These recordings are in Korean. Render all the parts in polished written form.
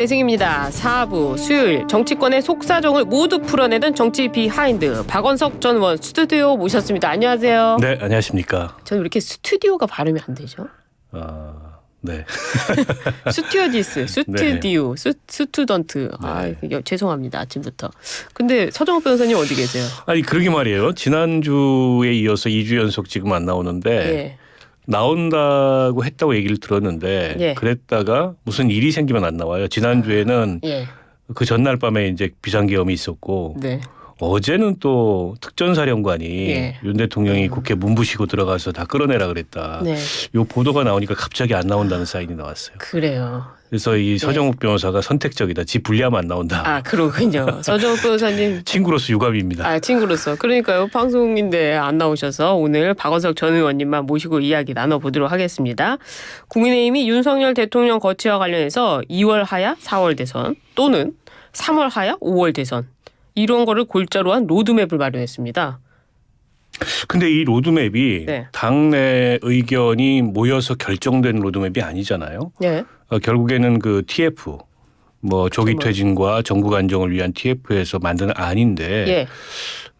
대승입니다. 4부 수요일 정치권의 속사정을 모두 풀어내는 정치 비하인드 박원석 전 의원 스튜디오 모셨습니다. 안녕하세요. 네, 안녕하십니까. 저는 왜 이렇게 스튜디오가 발음이 안 되죠? 네. 스튜어디스, 스튜디오, 스튜던트. 죄송합니다. 아침부터. 근데 서정욱 변호사님 어디 계세요? 아니 그러게 말이에요. 지난주에 이어서 2주 연속 지금 안 나오는데 예. 나온다고 했다고 얘기를 들었는데 예. 그랬다가 무슨 일이 생기면 안 나와요. 지난주에는 예. 그 전날 밤에 이제 비상계엄이 있었고 네. 어제는 또 특전사령관이 예. 윤 대통령이 국회 문부시고 들어가서 다 끌어내라 그랬다. 네. 요 보도가 나오니까 갑자기 안 나온다는 사인이 나왔어요. 그래요. 그래서 이 서정욱 변호사가 선택적이다. 지 불리하면 안 나온다. 아, 그렇군요. 서정욱 변호사님. 친구로서 유감입니다. 아, 친구로서. 그러니까요. 방송인데 안 나오셔서 오늘 박원석 전 의원님만 모시고 이야기 나눠보도록 하겠습니다. 국민의힘이 윤석열 대통령 거취와 관련해서 2월 하야 4월 대선 또는 3월 하야 5월 대선 이런 거를 골자로 한 로드맵을 마련했습니다. 근데 이 로드맵이 네. 당내 의견이 모여서 결정된 로드맵이 아니잖아요. 네. 결국에는 그 TF 뭐 조기 퇴진과 정국 안정을 위한 TF에서 만든 안인데 예.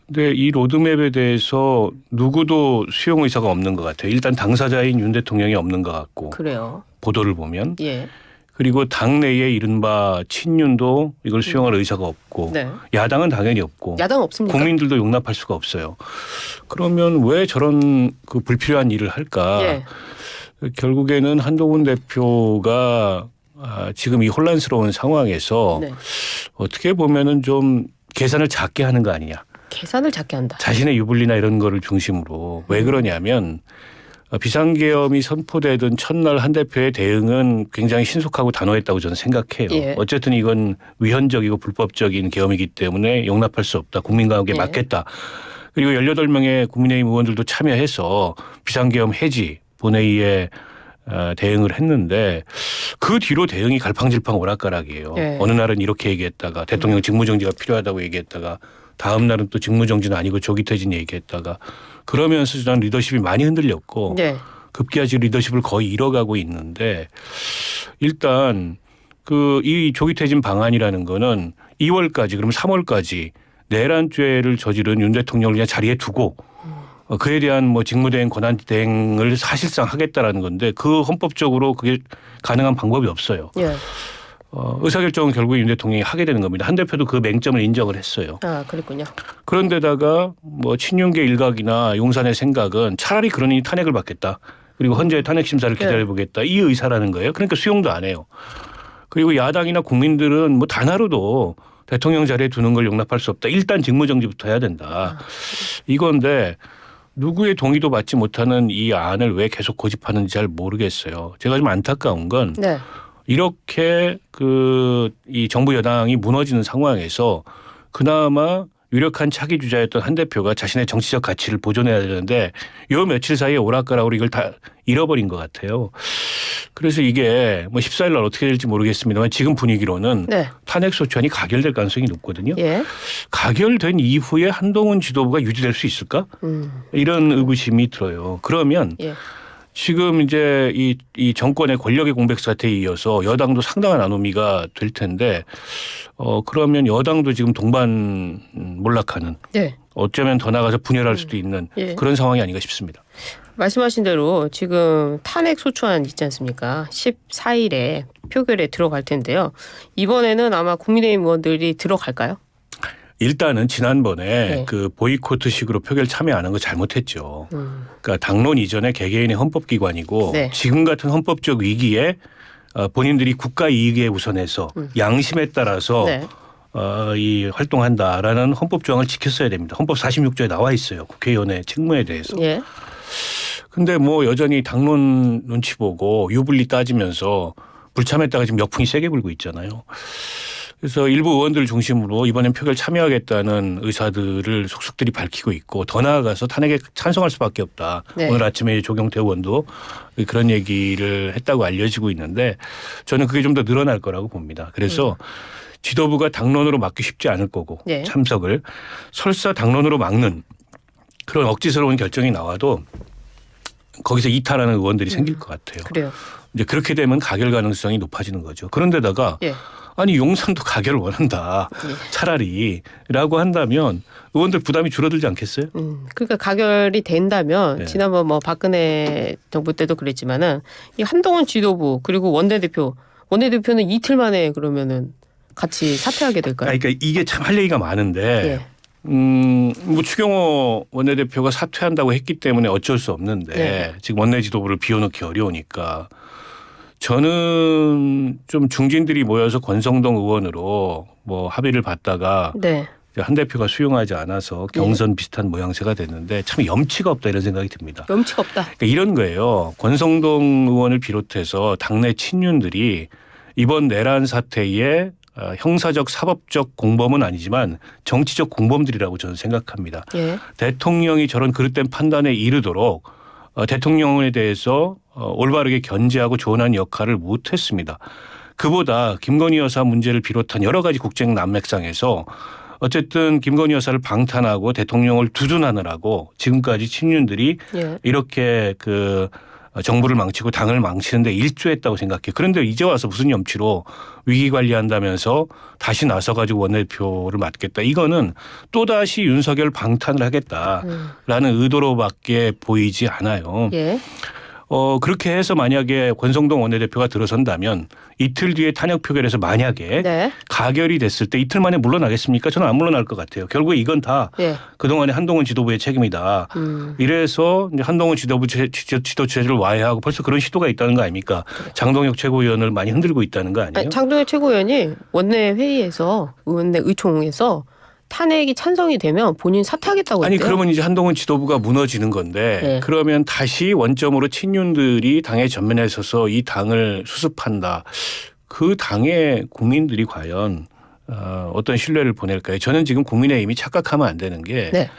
근데 이 로드맵에 대해서 누구도 수용 의사가 없는 것 같아요. 일단 당사자인 윤 대통령이 없는 것 같고 그래요. 보도를 보면 예. 그리고 당내에 이른바 친윤도 이걸 수용할 의사가 없고 네. 야당은 당연히 없고 야당 없습니까? 국민들도 용납할 수가 없어요. 그러면 왜 저런 그 불필요한 일을 할까? 예. 결국에는 한동훈 대표가 지금 이 혼란스러운 상황에서 네. 어떻게 보면은 좀 계산을 작게 하는 거 아니냐. 계산을 작게 한다. 자신의 유불리나 이런 거를 중심으로. 왜 그러냐면 비상계엄이 선포되던 첫날 한 대표의 대응은 굉장히 신속하고 단호했다고 저는 생각해요. 예. 어쨌든 이건 위헌적이고 불법적인 계엄이기 때문에 용납할 수 없다. 국민과함께 예. 맞겠다. 그리고 18명의 국민의힘 의원들도 참여해서 비상계엄 해지 본회의에 대응을 했는데 그 뒤로 대응이 갈팡질팡 오락가락이에요. 예. 어느 날은 이렇게 얘기했다가 대통령 직무정지가 필요하다고 얘기했다가 다음 날은 또 직무정지는 아니고 조기퇴진 얘기했다가 그러면서 저는 리더십이 많이 흔들렸고 네. 급기야 지금 리더십을 거의 잃어가고 있는데 일단 그 이 조기퇴진 방안이라는 거는 2월까지 그러면 3월까지 내란죄를 저지른 윤 대통령을 그냥 자리에 두고 그에 대한 뭐 직무대행 권한대행을 사실상 하겠다라는 건데 그 헌법적으로 그게 가능한 방법이 없어요. 예. 의사결정은 결국에 윤 대통령이 하게 되는 겁니다. 한 대표도 그 맹점을 인정을 했어요. 아, 그랬군요. 그런데다가 뭐 친윤계 일각이나 용산의 생각은 차라리 그러니 탄핵을 받겠다. 그리고 헌재의 탄핵 심사를 기다려보겠다. 이 의사라는 거예요. 그러니까 수용도 안 해요. 그리고 야당이나 국민들은 뭐 단 하루도 대통령 자리에 두는 걸 용납할 수 없다. 일단 직무정지부터 해야 된다. 이건데 누구의 동의도 받지 못하는 이 안을 왜 계속 고집하는지 잘 모르겠어요. 제가 좀 안타까운 건 네. 이렇게 이 정부 여당이 무너지는 상황에서 그나마 유력한 차기 주자였던 한 대표가 자신의 정치적 가치를 보존해야 되는데 요 며칠 사이에 오락가락으로 이걸 다 잃어버린 것 같아요. 그래서 이게 뭐 14일 날 어떻게 될지 모르겠습니다만 지금 분위기로는 네. 탄핵 소추안이 가결될 가능성이 높거든요. 예. 가결된 이후에 한동훈 지도부가 유지될 수 있을까? 이런 의구심이 들어요. 그러면 예. 지금 이제 이 정권의 권력의 공백 사태에 이어서 여당도 상당한 아노미가 될 텐데 그러면 여당도 지금 동반 몰락하는 네. 어쩌면 더 나가서 분열할 수도 있는 예. 그런 상황이 아닌가 싶습니다. 말씀하신 대로 지금 탄핵 소추안 있지 않습니까? 14일에 표결에 들어갈 텐데요. 이번에는 아마 국민의힘 의원들이 들어갈까요? 일단은 지난번에 네. 그 보이콧식으로 표결 참여 안 한 거 잘못했죠. 그러니까 당론 이전에 개개인의 헌법기관이고 네. 지금 같은 헌법적 위기에 본인들이 국가 이익에 우선해서 양심에 따라서 네. 이 활동한다라는 헌법 조항을 지켰어야 됩니다. 헌법 46조에 나와 있어요. 국회의원의 책무에 대해서. 예. 근데 뭐 여전히 당론 눈치 보고 유불리 따지면서 불참했다가 지금 역풍이 세게 불고 있잖아요. 그래서 일부 의원들 중심으로 이번엔 표결 참여하겠다는 의사들을 속속들이 밝히고 있고 더 나아가서 탄핵에 찬성할 수밖에 없다. 네. 오늘 아침에 조경태 의원도 그런 얘기를 했다고 알려지고 있는데 저는 그게 좀 더 늘어날 거라고 봅니다. 그래서 지도부가 당론으로 막기 쉽지 않을 거고 네. 거기서 이탈하는 의원들이 생길 것 같아요. 그래요. 이제 그렇게 되면 가결 가능성이 높아지는 거죠. 그런데다가 예. 아니 용산도 가결을 원한다. 차라리라고 한다면 의원들 부담이 줄어들지 않겠어요? 그러니까 가결이 된다면 네. 지난번 뭐 박근혜 정부 때도 그랬지만은 이 한동훈 지도부 그리고 원내대표는 이틀 만에 그러면은 같이 사퇴하게 될까요? 그러니까 이게 참 할 얘기가 많은데 예. 뭐 추경호 원내대표가 사퇴한다고 했기 때문에 어쩔 수 없는데 네. 지금 원내 지도부를 비워넣기 어려우니까 저는 좀 중진들이 모여서 권성동 의원으로 뭐 합의를 받다가 네. 한 대표가 수용하지 않아서 경선 비슷한 모양새가 됐는데 참 염치가 없다 이런 생각이 듭니다. 염치가 없다. 그러니까 이런 거예요. 권성동 의원을 비롯해서 당내 친윤들이 이번 내란 사태에 형사적 사법적 공범은 아니지만 정치적 공범들이라고 저는 생각합니다. 예. 대통령이 저런 그릇된 판단에 이르도록 대통령에 대해서 올바르게 견제하고 조언하는 역할을 못했습니다. 그보다 김건희 여사 문제를 비롯한 여러 가지 국정 난맥상에서 어쨌든 김건희 여사를 방탄하고 대통령을 두둔하느라고 지금까지 친윤들이 예. 이렇게 그 정부를 망치고 당을 망치는데 일조했다고 생각해요. 그런데 이제 와서 무슨 염치로 위기 관리한다면서 다시 나서가지고 원내대표를 맡겠다. 이거는 또다시 윤석열 방탄을 하겠다라는 의도로밖에 보이지 않아요. 예. 그렇게 해서 만약에 권성동 원내대표가 들어선다면 이틀 뒤에 탄핵 표결에서 만약에 네. 가결이 됐을 때 이틀 만에 물러나겠습니까? 저는 안 물러날 것 같아요. 결국에 이건 다 예. 그동안의 한동훈 지도부의 책임이다. 이래서 이제 한동훈 지도 체제를 와해하고 벌써 그런 시도가 있다는 거 아닙니까? 장동혁 최고위원을 많이 흔들고 있다는 거 아니에요? 아니, 장동혁 최고위원이 원내 회의에서 원내 의총에서 탄핵이 찬성이 되면 본인 사퇴하겠다고 아니 했대요. 그러면 이제 한동훈 지도부가 무너지는 건데 네. 그러면 다시 원점으로 친윤들이 당의 전면에 서서 이 당을 수습한다. 그 당의 국민들이 과연 어떤 신뢰를 보낼까요? 저는 지금 국민의힘이 착각하면 안 되는 게 네.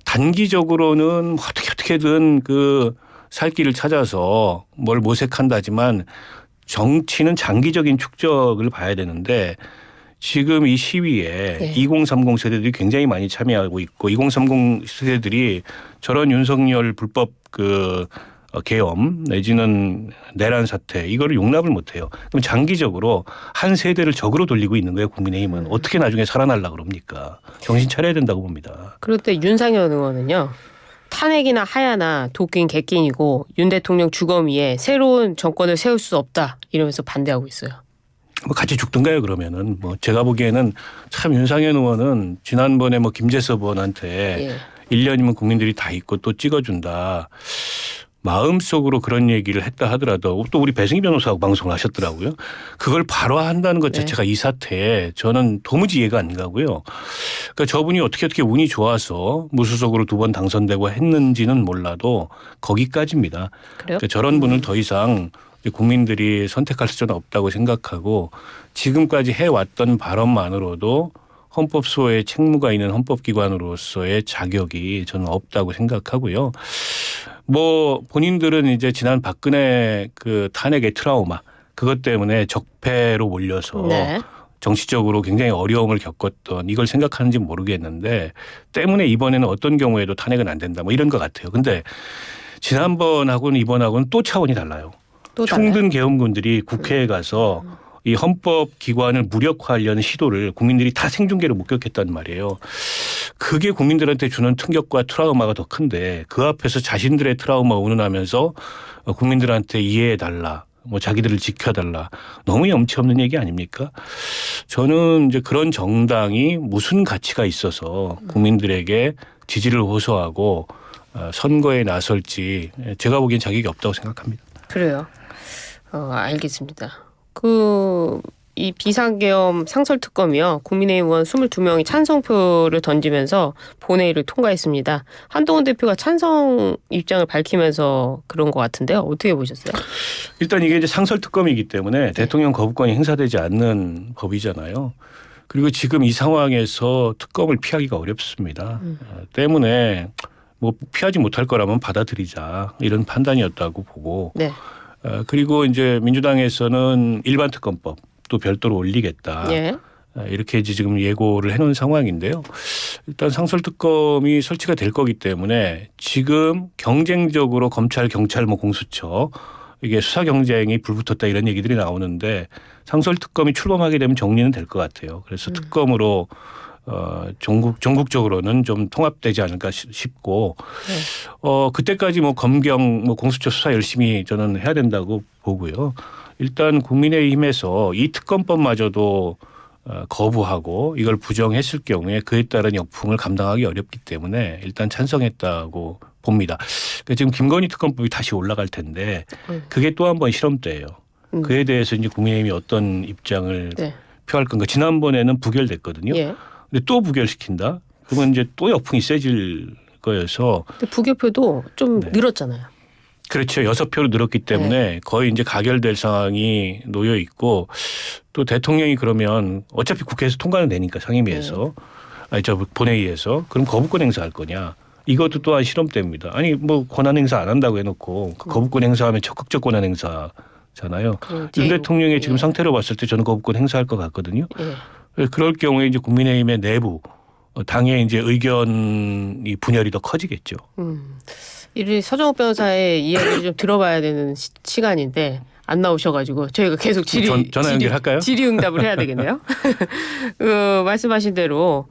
단기적으로는 어떻게든 그 살 길을 찾아서 뭘 모색한다지만 정치는 장기적인 축적을 봐야 되는데 지금 이 시위에 네. 2030 세대들이 굉장히 많이 참여하고 있고 2030 세대들이 저런 윤석열 불법 그 계엄 내지는 내란 사태 이거를 용납을 못해요. 그럼 장기적으로 한 세대를 적으로 돌리고 있는 거예요. 국민의힘은. 어떻게 나중에 살아나려고 그럽니까. 정신 차려야 된다고 봅니다. 그럴 때 윤상현 의원은요. 탄핵이나 하야나 도끼인 객끼이고 윤 대통령 주검 위에 새로운 정권을 세울 수 없다 이러면서 반대하고 있어요. 뭐 같이 죽든가요 그러면은. 뭐 제가 보기에는 참 윤상현 의원은 지난번에 뭐 김재섭 의원한테 예. 1년이면 국민들이 다 잊고 또 찍어준다. 마음속으로 그런 얘기를 했다 하더라도 또 우리 배승희 변호사하고 방송을 하셨더라고요. 그걸 바로 한다는 것 자체가 이 사태에 저는 도무지 이해가 안 가고요. 그러니까 저분이 어떻게 운이 좋아서 무소속으로 2번 당선되고 했는지는 몰라도 거기까지입니다. 그래요? 그러니까 저런 분을 더 이상 국민들이 선택할 수는 없다고 생각하고 지금까지 해왔던 발언만으로도 헌법소의 책무가 있는 헌법기관으로서의 자격이 저는 없다고 생각하고요. 뭐 본인들은 이제 지난 박근혜 그 탄핵의 트라우마 그것 때문에 적폐로 몰려서 네. 정치적으로 굉장히 어려움을 겪었던 이걸 생각하는지 모르겠는데 때문에 이번에는 어떤 경우에도 탄핵은 안 된다 뭐 이런 것 같아요. 근데 지난번하고는 이번하고는 또 차원이 달라요. 또 달라요? 총든 계엄군들이 국회에 가서 이 헌법 기관을 무력화하려는 시도를 국민들이 다 생중계로 목격했단 말이에요. 그게 국민들한테 주는 충격과 트라우마가 더 큰데 그 앞에서 자신들의 트라우마 운운하면서 국민들한테 이해해달라. 뭐 자기들을 지켜달라. 너무 염치 없는 얘기 아닙니까? 저는 이제 그런 정당이 무슨 가치가 있어서 국민들에게 지지를 호소하고 선거에 나설지 제가 보기엔 자격이 없다고 생각합니다. 그래요. 알겠습니다. 이 비상계엄 상설특검이요. 국민의힘 의원 22명이 찬성표를 던지면서 본회의를 통과했습니다. 한동훈 대표가 찬성 입장을 밝히면서 그런 것 같은데요. 어떻게 보셨어요? 일단 이게 이제 상설특검이기 때문에 대통령 거부권이 행사되지 않는 법이잖아요. 그리고 지금 이 상황에서 특검을 피하기가 어렵습니다. 때문에 뭐 피하지 못할 거라면 받아들이자 이런 판단이었다고 보고 네. 그리고 이제 민주당에서는 일반 특검법 또 별도로 올리겠다. 예. 이렇게 이제 지금 예고를 해놓은 상황인데요. 일단 상설특검이 설치가 될 거기 때문에 지금 경쟁적으로 검찰, 경찰, 뭐 공수처 이게 수사 경쟁이 불붙었다 이런 얘기들이 나오는데 상설특검이 출범하게 되면 정리는 될 것 같아요. 그래서 특검으로 전국적으로는 좀 통합되지 않을까 싶고 그때까지 뭐 검경 뭐 공수처 수사 열심히 저는 해야 된다고 보고요. 일단 국민의힘에서 이 특검법마저도 거부하고 이걸 부정했을 경우에 그에 따른 역풍을 감당하기 어렵기 때문에 일단 찬성했다고 봅니다. 그러니까 지금 김건희 특검법이 다시 올라갈 텐데 그게 또 한 번 실험대예요. 그에 대해서 이제 국민의힘이 어떤 입장을 네. 표할 건가. 지난번에는 부결됐거든요. 예. 근데 또 부결시킨다? 그러면 이제 또 역풍이 세질 거여서. 근데 부결표도 좀 네. 늘었잖아요. 그렇죠. 6표로 늘었기 때문에 거의 이제 가결될 상황이 놓여 있고 또 대통령이 그러면 어차피 국회에서 통과는 되니까 상임위에서 아니 저 본회의에서 그럼 거부권 행사할 거냐. 이것도 또한 실험대입니다. 아니 뭐 권한 행사 안 한다고 해놓고 그 거부권 행사하면 적극적 권한 행사잖아요. 윤 대통령의 지금 상태로 봤을 때 저는 거부권 행사할 것 같거든요. 그럴 경우에 이제 국민의힘의 내부 당의 이제 의견이 분열이 더 커지겠죠. 이 서정욱 변호사의 이야기를 좀 들어봐야 되는 시간인데 안 나오셔가지고 저희가 계속 전화 연결할까요? 질의응답을 해야 되겠네요. 말씀하신 대로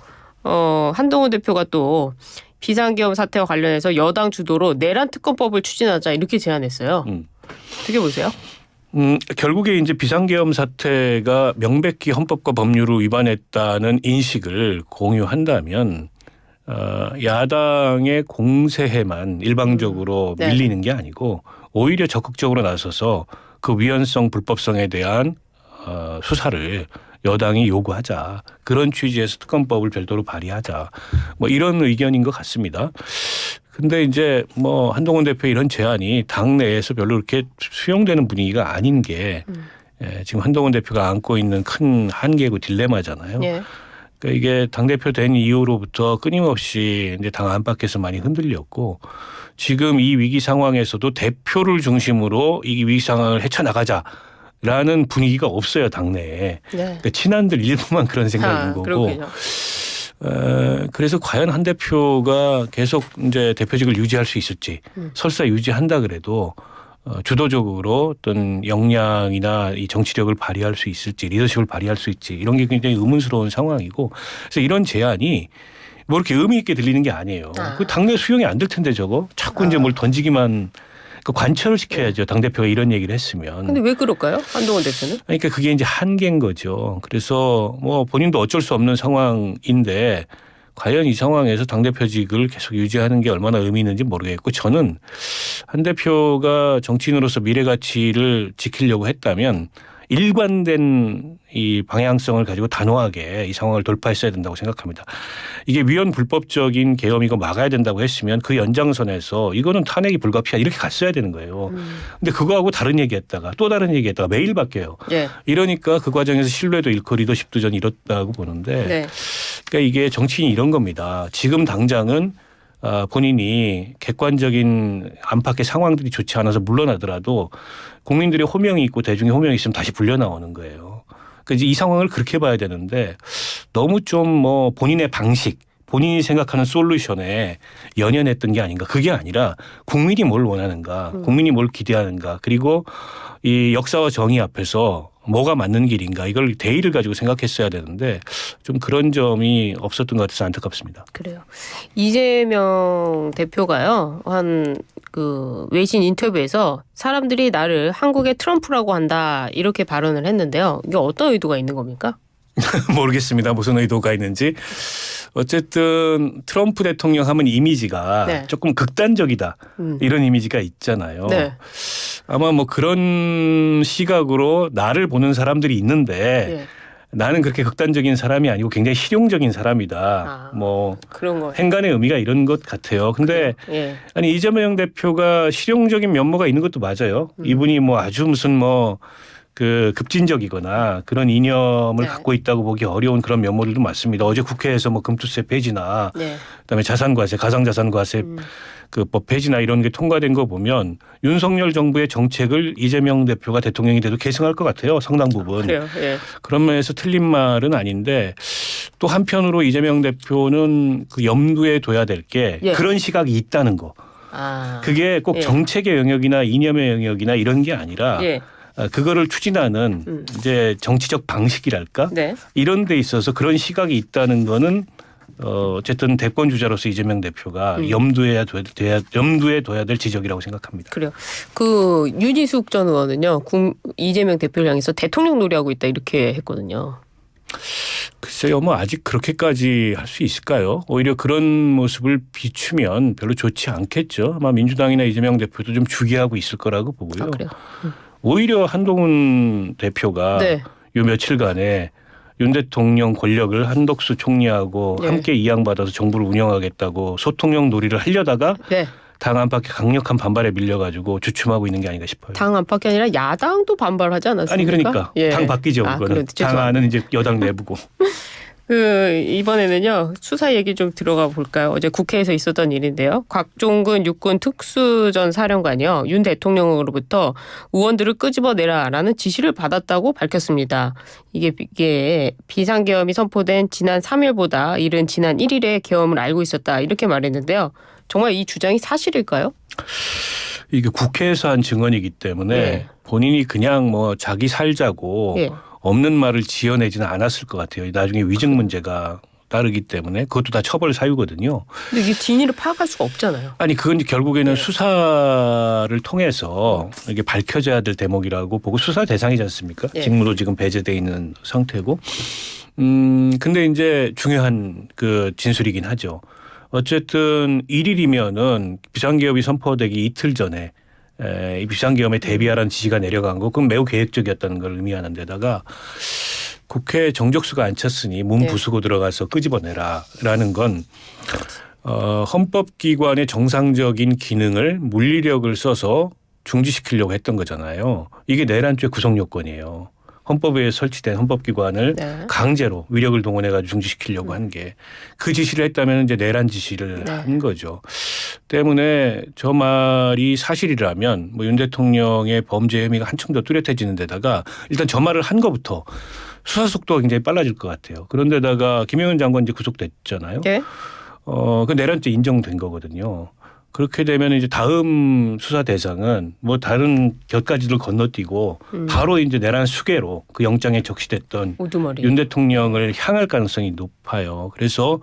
한동훈 대표가 또 비상계엄 사태와 관련해서 여당 주도로 내란 특검법을 추진하자 이렇게 제안했어요. 어떻게 보세요? 결국에 이제 비상계엄 사태가 명백히 헌법과 법률을 위반했다는 인식을 공유한다면 야당의 공세에만 일방적으로 네. 밀리는 게 아니고 오히려 적극적으로 나서서 그 위헌성 불법성에 대한 수사를 여당이 요구하자. 그런 취지에서 특검법을 별도로 발의하자. 뭐 이런 의견인 것 같습니다. 근데 이제 뭐 한동훈 대표 이런 제안이 당내에서 별로 그렇게 수용되는 분위기가 아닌 게 지금 한동훈 대표가 안고 있는 큰 한계고 딜레마잖아요. 예. 그러니까 이게 당대표 된 이후로부터 끊임없이 이제 당 안팎에서 많이 흔들렸고 지금 이 위기 상황에서도 대표를 중심으로 이 위기 상황을 헤쳐나가자라는 분위기가 없어요. 당내에. 네. 그러니까 친한들 일부만 그런 생각인 거고. 그렇군요. 그래서 과연 한 대표가 계속 이제 대표직을 유지할 수 있을지 설사 유지한다 그래도 주도적으로 어떤 역량이나 이 정치력을 발휘할 수 있을지 리더십을 발휘할 수 있지 이런 게 굉장히 의문스러운 상황이고 그래서 이런 제안이 뭐 이렇게 의미 있게 들리는 게 아니에요. 그 당내 수용이 안 될 텐데 저거 자꾸 이제 뭘 던지기만 관철을 시켜야죠. 당대표가 이런 얘기를 했으면. 근데 왜 그럴까요? 한동훈 대표는? 그러니까 그게 이제 한계인 거죠. 그래서 뭐 본인도 어쩔 수 없는 상황인데 과연 이 상황에서 당대표직을 계속 유지하는 게 얼마나 의미 있는지 모르겠고 저는 한 대표가 정치인으로서 미래 가치를 지키려고 했다면 일관된 이 방향성을 가지고 단호하게 이 상황을 돌파했어야 된다고 생각합니다. 이게 위헌 불법적인 계엄이고 막아야 된다고 했으면 그 연장선에서 이거는 탄핵이 불가피하다 이렇게 갔어야 되는 거예요. 근데 그거하고 다른 얘기했다가 또 다른 얘기했다가 매일 바뀌어요. 예. 이러니까 그 과정에서 신뢰도 잃고 리더십도 전 잃었다고 보는데 네. 그러니까 이게 정치인이 이런 겁니다. 지금 당장은 본인이 객관적인 안팎의 상황들이 좋지 않아서 물러나더라도 국민들의 호명이 있고 대중의 호명이 있으면 다시 불려 나오는 거예요. 그러니까 이 상황을 그렇게 봐야 되는데 너무 좀 뭐 본인의 방식, 본인이 생각하는 솔루션에 연연했던 게 아닌가. 그게 아니라 국민이 뭘 원하는가, 국민이 뭘 기대하는가, 그리고 이 역사와 정의 앞에서 뭐가 맞는 길인가 이걸 대의를 가지고 생각했어야 되는데 좀 그런 점이 없었던 것 같아서 안타깝습니다. 그래요. 이재명 대표가요. 한 그 외신 인터뷰에서 사람들이 나를 한국의 트럼프라고 한다 이렇게 발언을 했는데요. 이게 어떤 의도가 있는 겁니까? 모르겠습니다. 무슨 의도가 있는지. 어쨌든 트럼프 대통령 하면 이미지가 네. 조금 극단적이다. 이런 이미지가 있잖아요. 네. 아마 뭐 그런 시각으로 나를 보는 사람들이 있는데 네. 나는 그렇게 극단적인 사람이 아니고 굉장히 실용적인 사람이다. 뭐 그런 거. 행간의 의미가 이런 것 같아요. 근데 예. 아니 이재명 대표가 실용적인 면모가 있는 것도 맞아요. 이분이 뭐 아주 무슨 뭐 그 급진적이거나 그런 이념을 네. 갖고 있다고 보기 어려운 그런 면모들도 많습니다. 어제 국회에서 뭐 금투세 폐지나 네. 그다음에 자산과세, 가상자산과세 그 법 폐지나 이런 게 통과된 거 보면 윤석열 정부의 정책을 이재명 대표가 대통령이 돼도 계승할 것 같아요. 상당 부분. 그래요. 예. 그런 면에서 틀린 말은 아닌데 또 한편으로 이재명 대표는 그 염두에 둬야 될 게 예. 그런 시각이 있다는 거. 아. 그게 꼭 예. 정책의 영역이나 이념의 영역이나 이런 게 아니라 예. 그거를 추진하는 이제 정치적 방식이랄까 네. 이런 데 있어서 그런 시각이 있다는 거는 어쨌든 대권 주자로서 이재명 대표가 염두에 둬야 될 지적이라고 생각합니다. 그래요. 그 윤희숙 전 의원은요. 이재명 대표를 향해서 대통령 놀이하고 있다 이렇게 했거든요. 글쎄요, 뭐 아직 그렇게까지 할 수 있을까요? 오히려 그런 모습을 비추면 별로 좋지 않겠죠. 아마 민주당이나 이재명 대표도 좀 주기하고 있을 거라고 보고요. 아, 그래요. 오히려 한동훈 대표가 네. 요 며칠간에 윤 대통령 권력을 한덕수 총리하고 네. 함께 이양받아서 정부를 운영하겠다고 소통령 놀이를 하려다가 네. 당 안팎의 강력한 반발에 밀려가지고 주춤하고 있는 게 아닌가 싶어요. 당 안팎이 아니라 야당도 반발하지 않았습니까? 아니 그러니까 예. 당 바뀌죠. 아, 그거는. 당 안은 이제 여당 내부고. 이번에는요 수사 얘기 좀 들어가 볼까요? 어제 국회에서 있었던 일인데요. 곽종근 육군 특수전 사령관이요 윤 대통령으로부터 의원들을 끄집어내라라는 지시를 받았다고 밝혔습니다. 이게 비상계엄이 선포된 지난 3일보다 이른 지난 1일에 계엄을 알고 있었다 이렇게 말했는데요. 정말 이 주장이 사실일까요? 이게 국회에서 한 증언이기 때문에 예. 본인이 그냥 뭐 자기 살자고 예. 없는 말을 지어내지는 않았을 것 같아요. 나중에 위증 문제가 따르기 때문에 그것도 다 처벌 사유거든요. 근데 이게 진위를 파악할 수가 없잖아요. 아니 그건 결국에는 네. 수사를 통해서 이게 밝혀져야 될 대목이라고 보고 수사 대상이지 않습니까? 네. 직무도 지금 배제돼 있는 상태고. 근데 이제 중요한 그 진술이긴 하죠. 어쨌든 1일이면은 비상계엄이 선포되기 이틀 전에 이 비상계엄에 대비하라는 지시가 내려간 거 그건 매우 계획적이었다는 걸 의미하는 데다가 국회 정적수가 안 찼으니 몸 네. 부수고 들어가서 끄집어내라라는 건 헌법기관의 정상적인 기능을 물리력을 써서 중지시키려고 했던 거잖아요. 이게 내란죄 구성 요건이에요. 헌법에 설치된 헌법기관을 네. 강제로 위력을 동원해가지고 중지시키려고 한 게 그 지시를 했다면 이제 내란 지시를 네. 한 거죠. 때문에 저 말이 사실이라면 뭐 윤 대통령의 범죄 혐의가 한층 더 뚜렷해지는 데다가 일단 저 말을 한 것부터 수사 속도가 굉장히 빨라질 것 같아요. 그런데다가 김영현 장관 이제 구속됐잖아요. 네. 그 내란죄 인정된 거거든요. 그렇게 되면 이제 다음 수사 대상은 뭐 다른 곁가지를 건너뛰고 바로 이제 내란 수괴로 그 영장에 적시됐던 우두머리. 윤 대통령을 향할 가능성이 높아요. 그래서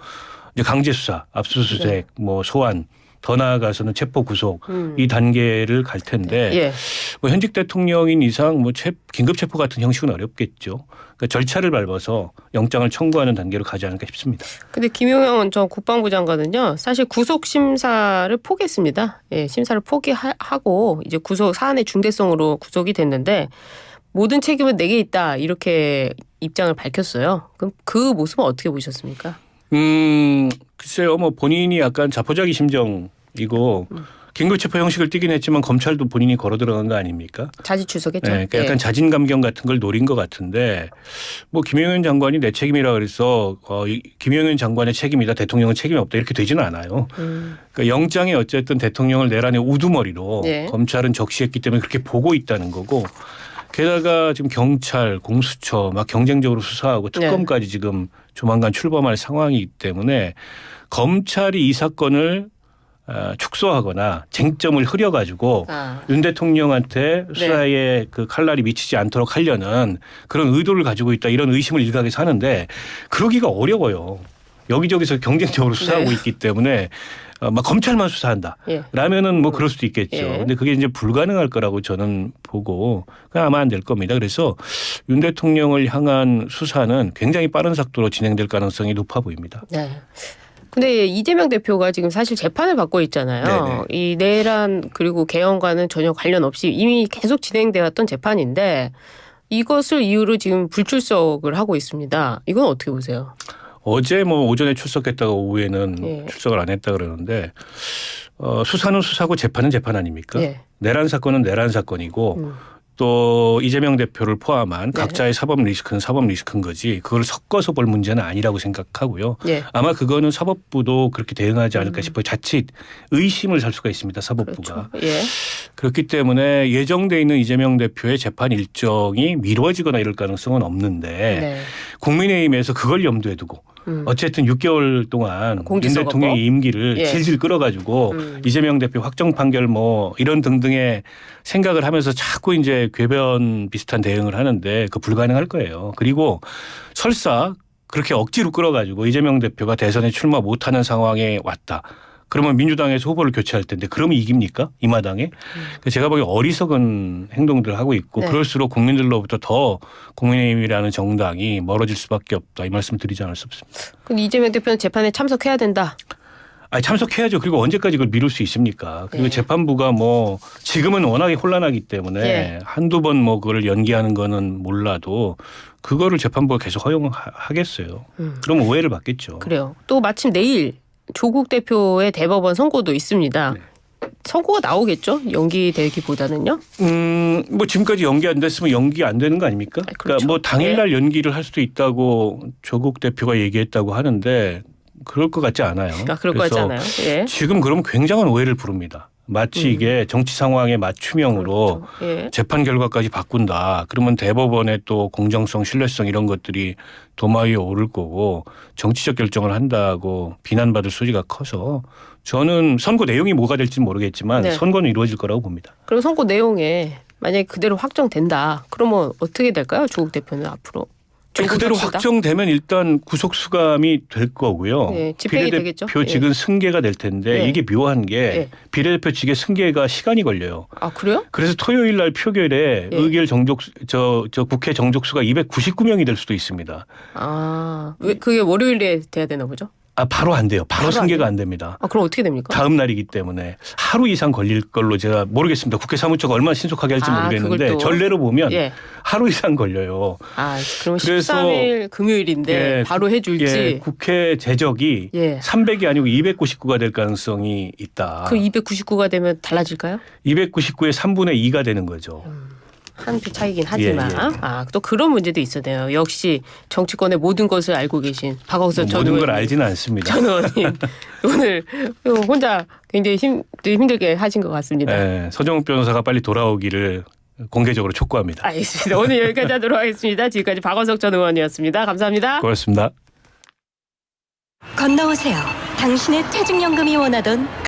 이제 강제 수사, 압수수색, 네. 뭐 소환, 더 나아가서는 체포 구속 이 단계를 갈 텐데 예. 뭐 현직 대통령인 이상 뭐 긴급 체포 같은 형식은 어렵겠죠. 그러니까 절차를 밟아서 영장을 청구하는 단계로 가지 않을까 싶습니다. 근데 김용현 전 국방부 장관은요, 사실 구속 심사를 포기했습니다. 예, 심사를 포기하고 이제 구속 사안의 중대성으로 구속이 됐는데 모든 책임은 내게 있다 이렇게 입장을 밝혔어요. 그럼 그 모습은 어떻게 보셨습니까? 글쎄요, 뭐 본인이 약간 자포자기 심정이고 긴급체포 형식을 띠긴 했지만 검찰도 본인이 걸어 들어간 거 아닙니까? 자지출석했죠. 네, 그러니까 약간 자진감경 같은 걸 노린 것 같은데 뭐 김영현 장관이 내 책임이라 그래서 김영현 장관의 책임이다 대통령은 책임이 없다 이렇게 되지는 않아요. 그러니까 영장에 어쨌든 대통령을 내란의 우두머리로 네. 검찰은 적시했기 때문에 그렇게 보고 있다는 거고 게다가 지금 경찰, 공수처 막 경쟁적으로 수사하고 특검까지 지금 조만간 출범할 상황이기 때문에 검찰이 이 사건을 축소하거나 쟁점을 흐려가지고 윤 대통령한테 수사에 그 칼날이 미치지 않도록 하려는 그런 의도를 가지고 있다 이런 의심을 일각에서 하는데 그러기가 어려워요. 여기저기서 경쟁적으로 수사하고 있기 때문에 막 검찰만 수사한다. 라면은 뭐 그럴 수도 있겠죠. 근데 그게 이제 불가능할 거라고 저는 보고 그냥 아마 안 될 겁니다. 그래서 윤 대통령을 향한 수사는 굉장히 빠른 속도로 진행될 가능성이 높아 보입니다. 네. 근데 이재명 대표가 지금 사실 재판을 받고 있잖아요. 네네. 이 내란 그리고 개헌과는 전혀 관련 없이 이미 계속 진행돼 왔던 재판인데 이것을 이유로 지금 불출석을 하고 있습니다. 이건 어떻게 보세요? 어제 뭐 오전에 출석했다가 오후에는 출석을 안 했다 그러는데 수사는 수사고 재판은 재판 아닙니까? 내란 사건은 내란 사건이고 또 이재명 대표를 포함한 네. 각자의 사법 리스크인 거지 그걸 섞어서 볼 문제는 아니라고 생각하고요. 예. 아마 그거는 사법부도 그렇게 대응하지 않을까 싶어요. 자칫 의심을 살 수가 있습니다. 사법부가. 그렇죠. 예. 그렇기 때문에 예정돼 있는 이재명 대표의 재판 일정이 미뤄지거나 이럴 가능성은 없는데 네. 국민의힘에서 그걸 염두에 두고 어쨌든 6개월 동안 윤 공직선거법? 대통령의 임기를 예. 질질 끌어가지고 이재명 대표 확정 판결 뭐 이런 등등의 생각을 하면서 자꾸 이제 궤변 비슷한 대응을 하는데 그 불가능할 거예요. 그리고 설사 그렇게 억지로 끌어가지고 이재명 대표가 대선에 출마 못하는 상황에 왔다. 그러면 민주당에서 후보를 교체할 텐데 그러면 이깁니까? 이 마당에? 제가 보기에 어리석은 행동들을 하고 있고 네. 그럴수록 국민들로부터 더 국민의힘이라는 정당이 멀어질 수밖에 없다. 이 말씀 드리지 않을 수 없습니다. 그럼 이재명 대표는 재판에 참석해야 된다. 아니, 참석해야죠. 그리고 언제까지 그걸 미룰 수 있습니까? 그리고 네. 재판부가 뭐 지금은 워낙에 혼란하기 때문에 네. 한두 번 뭐 그걸 연기하는 거는 몰라도 그거를 재판부가 계속 허용하겠어요. 그러면 오해를 받겠죠. 그래요. 또 마침 내일 조국 대표의 대법원 선고도 있습니다. 네. 선고가 나오겠죠? 연기되기보다는요. 뭐 지금까지 연기 안 됐으면 연기 안 되는 거 아닙니까? 그렇죠. 그러니까 뭐 당일날 연기를 할 수도 있다고 조국 대표가 얘기했다고 하는데 그럴 것 같지 않아요. 그러니까 그럴 거 그래서 같잖아요. 예. 지금 그러면 굉장한 오해를 부릅니다. 마치 이게 정치 상황의 맞춤형으로 그렇죠. 예. 재판 결과까지 바꾼다. 그러면 대법원의 또 공정성, 신뢰성 이런 것들이 도마 위에 오를 거고 정치적 결정을 한다고 비난받을 소지가 커서 저는 선고 내용이 뭐가 될지는 모르겠지만 네. 선고는 이루어질 거라고 봅니다. 그럼 선고 내용에 만약에 그대로 확정된다. 그러면 어떻게 될까요? 조국 대표는 앞으로. 조국 그대로 합시다. 확정되면 일단 구속 수감이 될 거고요. 네, 집행이 되겠죠. 비례대표직은 승계가 될 텐데 예. 이게 묘한 게 예. 비례대표직의 승계가 시간이 걸려요. 아 그래요? 그래서 토요일 날 표결에 예. 의결 정족수 저 국회 정족수가 299명이 될 수도 있습니다. 아, 왜 그게 월요일에 돼야 되나 보죠? 아 바로 안 돼요. 바로 바로 안 승계가 돼요? 안 됩니다. 아 그럼 어떻게 됩니까? 다음 날이기 때문에 하루 이상 걸릴 걸로 제가 모르겠습니다. 국회 사무처가 얼마나 신속하게 할지 아, 모르겠는데 그걸 또. 전례로 보면 예. 하루 이상 걸려요. 아 그럼 그래서 13일 금요일인데 예, 바로 해줄지. 예, 국회 제적이 예. 300이 아니고 299가 될 가능성이 있다. 그 299가 되면 달라질까요? 299의 3분의 2가 되는 거죠. 한 표 차이긴 하지만 예. 아 또 그런 문제도 있었네요. 역시 정치권의 모든 것을 알고 계신 박광석 전 모든 걸 의원님. 알지는 않습니다. 전 의원님 오늘 혼자 굉장히 힘들게 하신 것 같습니다. 예, 서정욱 변호사가 빨리 돌아오기를 공개적으로 촉구합니다. 알겠습니다. 오늘 여기까지 하도록 하겠습니다. 지금까지 박광석 전 의원이었습니다. 감사합니다. 고맙습니다. 건너오세요. 당신의 퇴직연금이 원하던